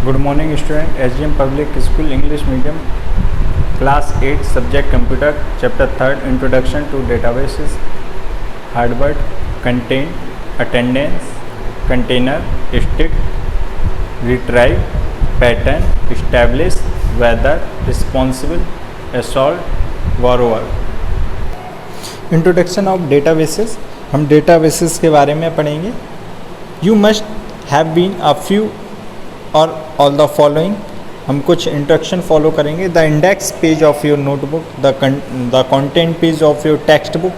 Good morning student, SGM Public School English Medium Class 8 Subject Computer Chapter 3rd Introduction to Databases Hardware Contain Attendance Container Stick Retrieve Pattern Establish Weather Responsible Assault Borrower। Introduction of databases, हम databases के बारे में पढ़ेंगे। You must have been a few or all the following, हम कुछ instruction follow करेंगे। The index page of your notebook, the content page of your textbook,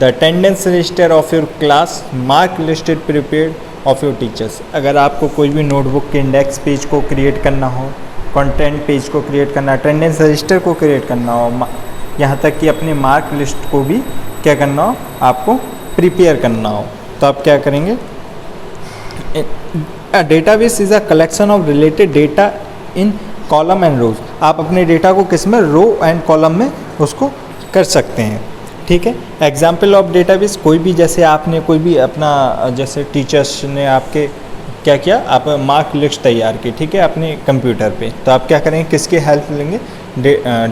the attendance register of your class, mark listed prepared of your teachers. अगर आपको कोई भी notebook के index page को create करना हो, content page को create करना, अटेंडेंस रजिस्टर को क्रिएट करना हो, यहाँ तक कि अपने मार्क लिस्ट को भी क्या करना हो, आपको प्रिपेयर करना हो, तो आप क्या करेंगे। A database is a collection of related data in column and rows। आप अपने डेटा को किस में, रो एंड कॉलम में उसको कर सकते हैं, ठीक है। एग्जाम्पल ऑफ डेटाबेस, कोई भी जैसे आपने कोई भी अपना जैसे टीचर्स ने आपके क्या किया, आप मार्क लिस्ट तैयार की, ठीक है, अपने कंप्यूटर पे, तो आप क्या करेंगे, किसकी हेल्प लेंगे,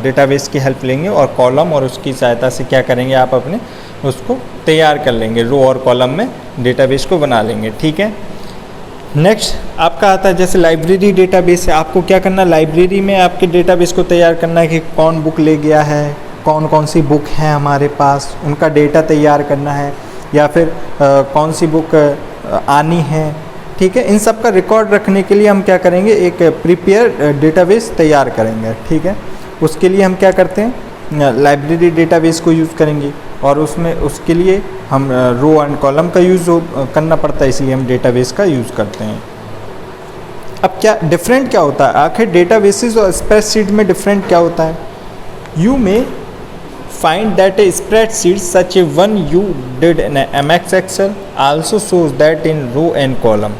डेटाबेस की हेल्प लेंगे और कॉलम और उसकी सहायता से क्या करेंगे, आप अपने उसको तैयार कर लेंगे, रो और कॉलम में डेटाबेस को बना लेंगे, ठीक है। नेक्स्ट आपका आता है जैसे लाइब्रेरी डेटाबेस है। आपको क्या करना, लाइब्रेरी में आपके डेटाबेस को तैयार करना है कि कौन बुक ले गया है, कौन कौन सी बुक है हमारे पास, उनका डेटा तैयार करना है, या फिर कौन सी बुक आनी है, ठीक है। इन सब का रिकॉर्ड रखने के लिए हम क्या करेंगे, एक प्रिपेयर डेटाबेस तैयार करेंगे, ठीक है। उसके लिए हम क्या करते हैं, लाइब्रेरी डेटाबेस को यूज़ करेंगे और उसमें उसके लिए हम रो एंड कॉलम का यूज़ करना पड़ता है, इसलिए हम डेटाबेस का यूज़ करते हैं। अब क्या डिफरेंट क्या होता है, आखिर डेटाबेसेस और स्प्रेडशीट में डिफरेंट क्या होता है। यू में find that a spreadsheet such a one you did in MS Excel also shows that in row and column.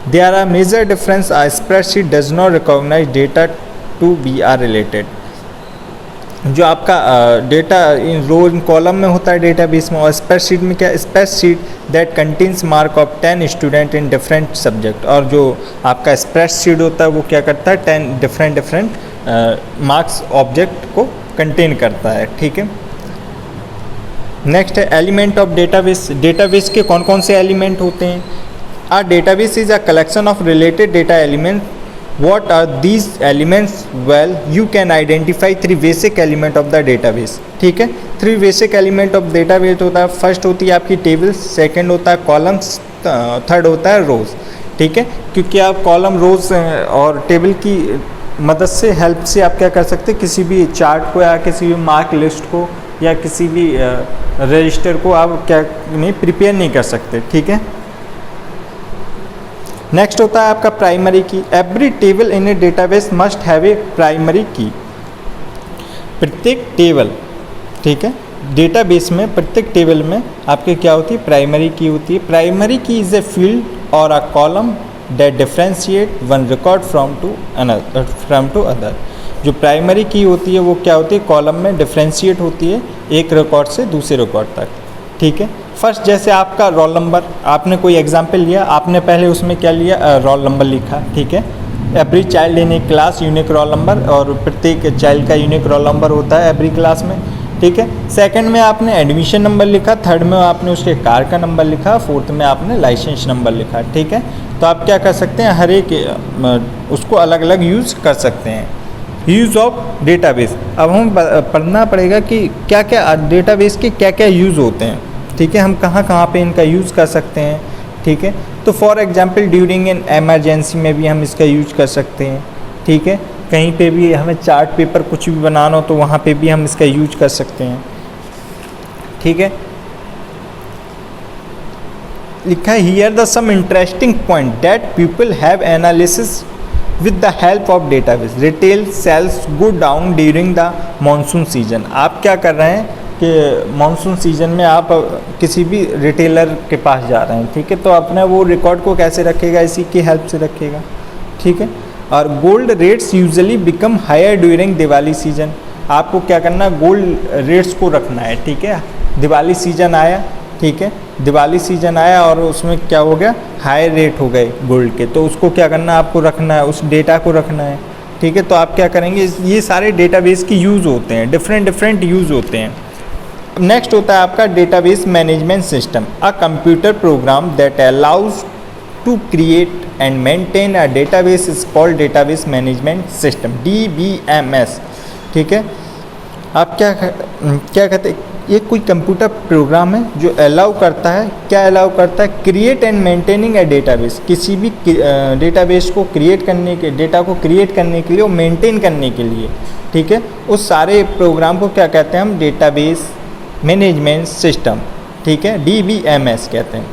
There are major difference. A spreadsheet does not recognize data to be related. जो आपका data इन रो इन column में होता है database में, और spreadsheet में क्या, spreadsheet that contains mark of 10 student in different subject. और जो आपका स्प्रेडशीट होता है वो क्या करता है, 10 डिफरेंट मार्क्स ऑब्जेक्ट को कंटेन करता है, ठीक है। नेक्स्ट है एलिमेंट ऑफ डेटाबेस। डेटाबेस के कौन कौन से एलिमेंट होते हैं। A database is a collection of related data element. What are these elements, well you can identify 3 basic element of the database, ठीक है। 3 बेसिक एलिमेंट ऑफ डेटाबेस होता है, फर्स्ट होती है आपकी टेबल्स, सेकेंड होता है कॉलम्स, थर्ड होता है रोज, ठीक है। क्योंकि आप कॉलम, रोज और टेबल की मदद से, हेल्प से आप क्या कर सकते हैं, किसी भी चार्ट को या किसी भी मार्क लिस्ट को या किसी भी रजिस्टर को आप क्या नहीं प्रिपेयर नहीं कर सकते, ठीक है। नेक्स्ट होता है आपका प्राइमरी की। Every table in a database must have a primary की। प्रत्येक टेबल, ठीक है, डेटाबेस में प्रत्येक टेबल में आपके क्या होती है, प्राइमरी की होती है। प्राइमरी की इज ए फील्ड और a column that differentiate one record from to other। जो प्राइमरी की होती है वो क्या होती है, कॉलम में डिफ्रेंशिएट होती है एक रिकॉर्ड से दूसरे रिकॉर्ड तक, ठीक है। फर्स्ट जैसे आपका रोल नंबर, आपने कोई एग्जाम्पल लिया, आपने पहले उसमें क्या लिया, रोल नंबर लिखा, ठीक है। Every child in A class unique roll number, और प्रत्येक चाइल्ड का यूनिक रोल नंबर होता है एवरी क्लास में, ठीक है। सेकंड में आपने एडमिशन नंबर लिखा, थर्ड में आपने उसके कार का नंबर लिखा, फोर्थ में आपने लाइसेंस नंबर लिखा, ठीक है। तो आप क्या कर सकते हैं, हर एक उसको अलग अलग यूज़ कर सकते हैं। यूज़ ऑफ डेटाबेस, अब हम पढ़ना पड़ेगा कि क्या क्या डेटाबेस के क्या क्या यूज़ होते हैं, ठीक है, हम कहाँ कहाँ पे इनका यूज़ कर सकते हैं, ठीक है। तो for example during an emergency में भी हम इसका यूज कर सकते हैं, ठीक है। कहीं पे भी हमें चार्ट पेपर कुछ भी बनाना हो तो वहाँ पे भी हम इसका यूज कर सकते हैं, ठीक है। लिखा है here the some interesting point that people have analysis with the help of database. Retail sales go down during the monsoon season. आप क्या कर रहे हैं कि मानसून सीजन में आप किसी भी रिटेलर के पास जा रहे हैं, ठीक है, तो अपना वो रिकॉर्ड को कैसे रखेगा, इसी की हेल्प से रखेगा, ठीक है। और gold rates usually become higher during Diwali season. आपको क्या करना है, गोल्ड रेट्स को रखना है, ठीक है। दिवाली सीजन आया, ठीक है, दिवाली सीजन आया और उसमें क्या हो गया, हाई रेट हो गए गोल्ड के, तो उसको क्या करना है, आपको रखना है, उस डेटा को रखना है, ठीक है। तो आप क्या करेंगे, ये सारे डेटाबेस की यूज़ होते हैं, डिफरेंट यूज़ होते हैं। नेक्स्ट होता है आपका database management system, a computer program that allows to create and maintain a database is called database management system, DBMS, ठीक है। आप क्या कहते हैं, ये कोई कंप्यूटर प्रोग्राम है जो अलाउ करता है, क्या अलाउ करता है, create and maintaining A database, किसी भी डेटाबेस को क्रिएट करने के, डेटा को क्रिएट करने के लिए और मेंटेन करने के लिए, ठीक है, उस सारे प्रोग्राम को क्या कहते हैं हम, डेटाबेस मैनेजमेंट सिस्टम, ठीक है, DBMS कहते हैं,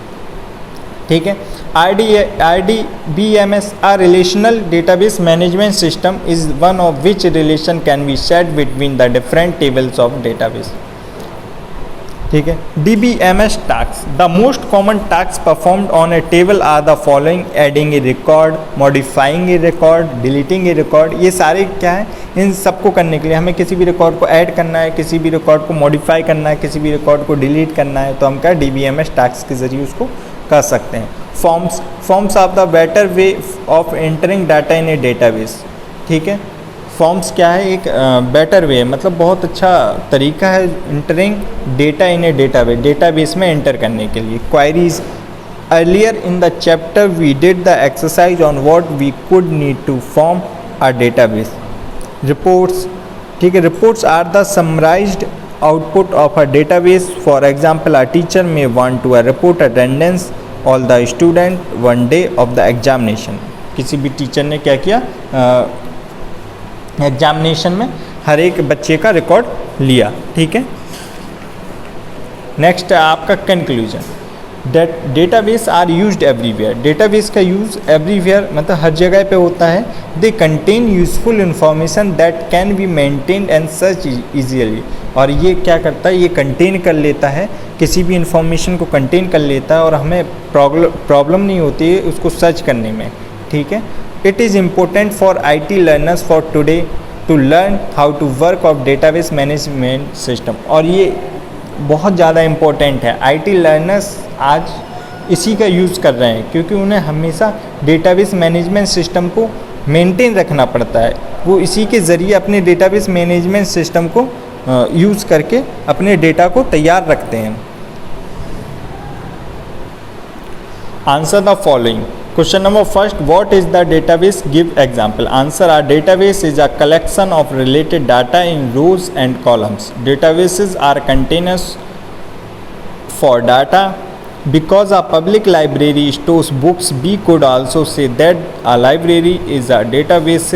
ठीक है। RDBMS, a relational database management system, is one of which relation can be shared between the different tables of database, ठीक है। DBMS tasks, the most common tasks performed on a table are the following: adding a record, modifying a record, deleting a record। ये सारे क्या है, इन सबको करने के लिए हमें किसी भी रिकॉर्ड को ऐड करना है, किसी भी रिकॉर्ड को मॉडिफाई करना है, किसी भी रिकॉर्ड को डिलीट करना है, तो हम क्या DBMS टास्क के ज़रिए उसको कर सकते हैं। Forms of the better way of entering data in a database, ठीक है। फॉर्म्स क्या है, एक बेटर वे, मतलब बहुत अच्छा तरीका है entering data in a database में एंटर करने के लिए। Queries, earlier in the chapter we did the exercise on what we could need to form a database. Reports, ठीक है, reports are the summarized output of a database. For example, a teacher may want to report attendance all the student one day of the examination. किसी भी teacher ने क्या किया, examination में हर एक बच्चे का रिकॉर्ड लिया, ठीक है। नेक्स्ट है आपका conclusion, database are used everywhere. Database का यूज़ एवरीवेयर मतलब हर जगह पे होता है। They contain useful information that can be maintained and search easily. और ये क्या करता है, ये कंटेन कर लेता है, किसी भी इंफॉर्मेशन को कंटेन कर लेता है और हमें प्रॉब्लम नहीं होती है उसको सर्च करने में, ठीक है। It is important for IT learners for today to learn how to work of database management system. और ये बहुत ज़्यादा इम्पोर्टेंट है, IT लर्नर्स आज इसी का यूज़ कर रहे हैं, क्योंकि उन्हें हमेशा डेटाबेस मैनेजमेंट सिस्टम को मेंटेन रखना पड़ता है। वो इसी के ज़रिए अपने डेटाबेस मैनेजमेंट सिस्टम को यूज़ करके अपने डेटा को तैयार रखते हैं। Answer the following. Question number first, what is the database? Give example. Answer, our database is a collection of related data in rows and columns. Databases are containers for data. Because a public library stores books, we could also say that a library is a database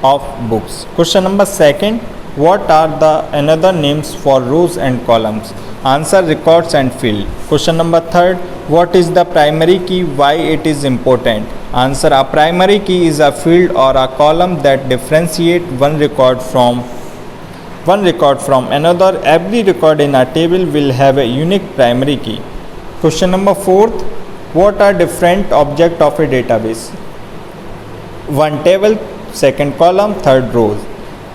of books. Question number second, what are the another names for rows and columns? Answer, records and field. Question number third, what is the primary key? Why it is important? Answer, a primary key is a field or a column that differentiate one record from another. Every record in a table will have a unique primary key. Question number fourth, what are different object of a database? One table, second column, third rows.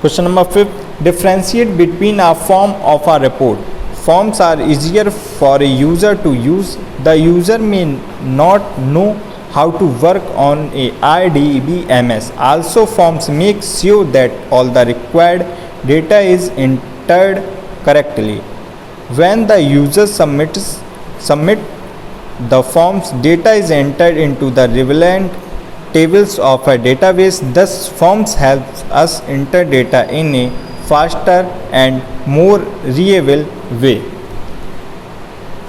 Question number fifth, differentiate between a form of a report. Forms are easier for a user to use. The user may not know how to work on a RDBMS. Also, forms make sure that all the required data is entered correctly. When the user submit the forms, data is entered into the relevant tables of a database. Thus, forms helps us enter data in a faster and more reliable way.